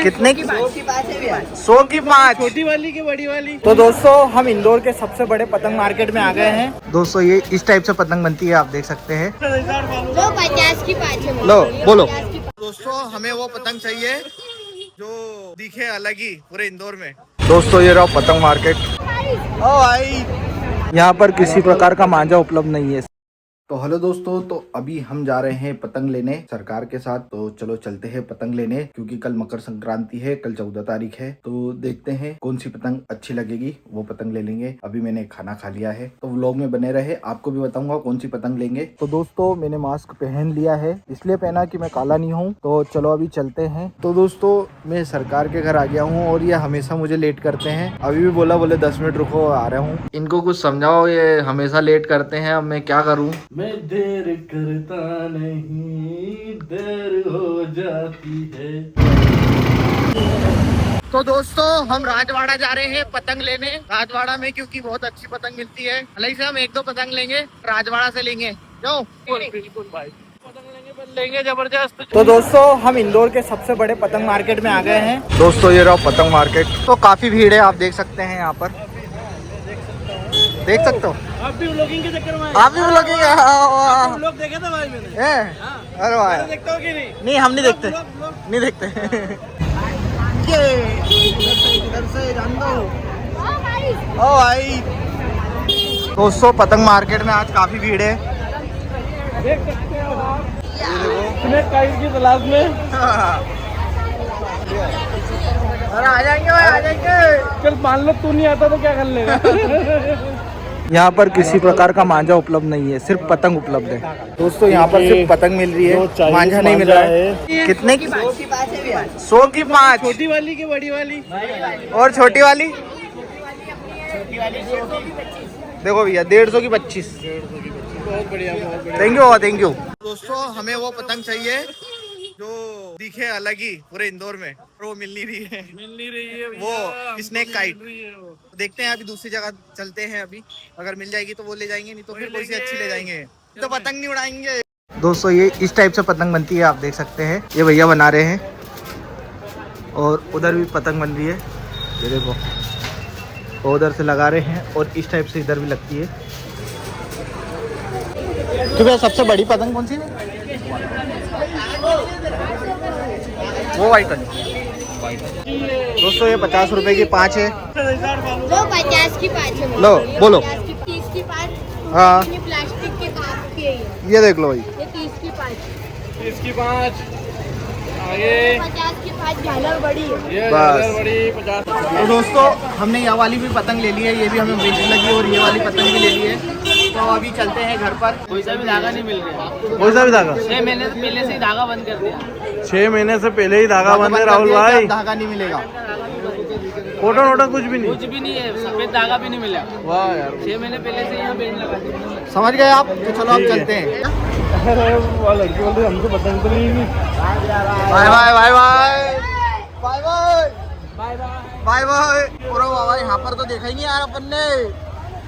कितने की? 100 की 5। छोटी वाली की बड़ी वाली। तो दोस्तों हम इंदौर के सबसे बड़े पतंग मार्केट में आ गए हैं। दोस्तों ये इस टाइप से पतंग बनती है, आप देख सकते हैं। वो 50 की 5 है। लो बोलो। दोस्तों हमें वो पतंग चाहिए जो दिखे अलग ही पूरे इंदौर में। दोस्तों ये रहा पतंग मार्केट। ओ भाई, यहाँ पर किसी प्रकार का मांझा उपलब्ध नहीं है। तो हेलो दोस्तों, तो अभी हम जा रहे हैं पतंग लेने सरकार के साथ। तो चलो चलते हैं पतंग लेने, क्योंकि कल मकर संक्रांति है, कल 14 तारीख है। तो देखते हैं कौन सी पतंग अच्छी लगेगी, वो पतंग ले लेंगे। अभी मैंने खाना खा लिया है, तो व्लॉग में बने रहे, आपको भी बताऊंगा कौन सी पतंग लेंगे। तो दोस्तों मैंने मास्क पहन लिया है, इसलिए पहना कि मैं काला नहीं हूँ। तो चलो अभी चलते हैं। तो दोस्तों मैं सरकार के घर आ गया हूँ और ये हमेशा मुझे लेट करते हैं। अभी भी बोले 10 मिनट रुको, आ रहा हूँ। इनको कुछ समझाओ, ये हमेशा लेट करते हैं, अब मैं क्या करूँ। मैं देर करता नहीं, देर हो जाती है। तो दोस्तों हम राजवाड़ा जा रहे हैं पतंग लेने। राजवाड़ा में क्योंकि बहुत अच्छी पतंग मिलती है। अलग से हम 1-2 पतंग लेंगे, राजवाड़ा से लेंगे। जो बिल्कुल भाई, पतंग लेंगे पर लेंगे जबरदस्त। तो दोस्तों हम इंदौर के सबसे बड़े पतंग मार्केट में आ गए हैं। दोस्तों ये रहा पतंग मार्केट। तो काफी भीड़ है, आप देख सकते हैं यहाँ पर। देख सकते हो आप भी व्लॉगिंग के चक्कर में आप भी व्लॉगिंग। व्लॉग देखे थे भाई मैंने। अरे वाह, देखते हो कि नहीं? नहीं हम नहीं देखते, नहीं देखते। ये इधर से जान दो। ओ भाई, दोस्तों पतंग मार्केट में आज काफी भीड़ है। देख सकते हो आप, स्नेक काइट की तलाश में। अरे आ जाएंगे भाई, आ जाएंगे। चल मान लो तू नहीं आता तो क्या कर लेगा। यहाँ पर किसी प्रकार का मांझा उपलब्ध नहीं है, सिर्फ पतंग उपलब्ध है। दोस्तों यहाँ पर सिर्फ पतंग मिल रही है, मांझा नहीं मिल रहा है। कितने की? 100 की 5। छोटी वाली की बड़ी वाली। और छोटी वाली देखो भैया, 150 की 25। बहुत बढ़िया, बहुत बढ़िया। Thank you. दोस्तों हमें वो पतंग चाहिए जो दिखे अलग ही पूरे इंदौर में, और वो मिल नहीं रही है। वो स्नेक काइट। देखते हैं, अभी दूसरी जगह चलते हैं। अभी अगर मिल जाएगी तो वो ले जाएंगे, नहीं तो फिर कोई सी अच्छी ले जाएंगे। तो पतंग नहीं उड़ाएंगे। दोस्तों ये इस टाइप से पतंग बनती है, आप देख सकते हैं। ये भैया बना रहे हैं और उधर भी पतंग बन रही है, ये देखो। उधर से लगा रहे हैं और इस टाइप से इधर भी लगती है। तो भैया सबसे बड़ी पतंग कौन सी है? वो वाइट वाली। दोस्तों ये 50 रुपए की 5 है। वो 50 की 5 है। लो बोलो। 30 की 5। हाँ ये प्लास्टिक के काप की है ये देख लो भाई, ये 30 की 5। 30 की 5। आगे 50 की 5 झालर बड़ी है। ये बस। बड़ी 50। तो दोस्तों हमने ये वाली भी पतंग ले ली है, ये भी हमें बेचने लगी, और ये वाली पतंग भी ले ली है। तो अभी चलते हैं घर पर। कोई सा भी धागा नहीं मिल रहा। कोई सा भी धागा 6 महीने पहले से ही धागा बंद कर दिया। 6 महीने से पहले ही धागा बंद है राहुल भाई। धागा नहीं मिलेगा। फोटो वोटो कुछ भी नहीं। कुछ भी नहीं है, सफेद धागा भी नहीं मिला। वाह यार, 6 महीने पहले से यहाँ बेच लगा दिया। समझ गए आप। तो चलो अब चलते हैं। वो लड़की बोल रही हमको पतंग तो नहीं। Bye bye bye bye bye bye bye bye bye bye. पूरा बाबा यहाँ पर तो देखा ही नहीं यार अपन ने।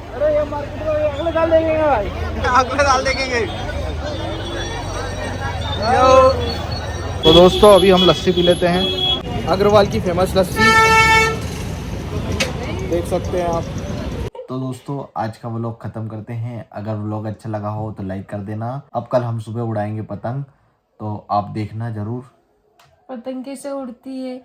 अरे ये मार्केट में अगले साल देंगे भाई। अगले साल देखेंगे। तो दोस्तों अभी हम लस्सी पी लेते हैं, अग्रवाल की फेमस लस्सी, देख सकते हैं आप। तो दोस्तों आज का व्लॉग खत्म करते हैं। अगर व्लॉग अच्छा लगा हो तो लाइक कर देना। अब कल हम सुबह उड़ाएंगे पतंग, तो आप देखना जरूर। पतंग कैसे उड़ती है।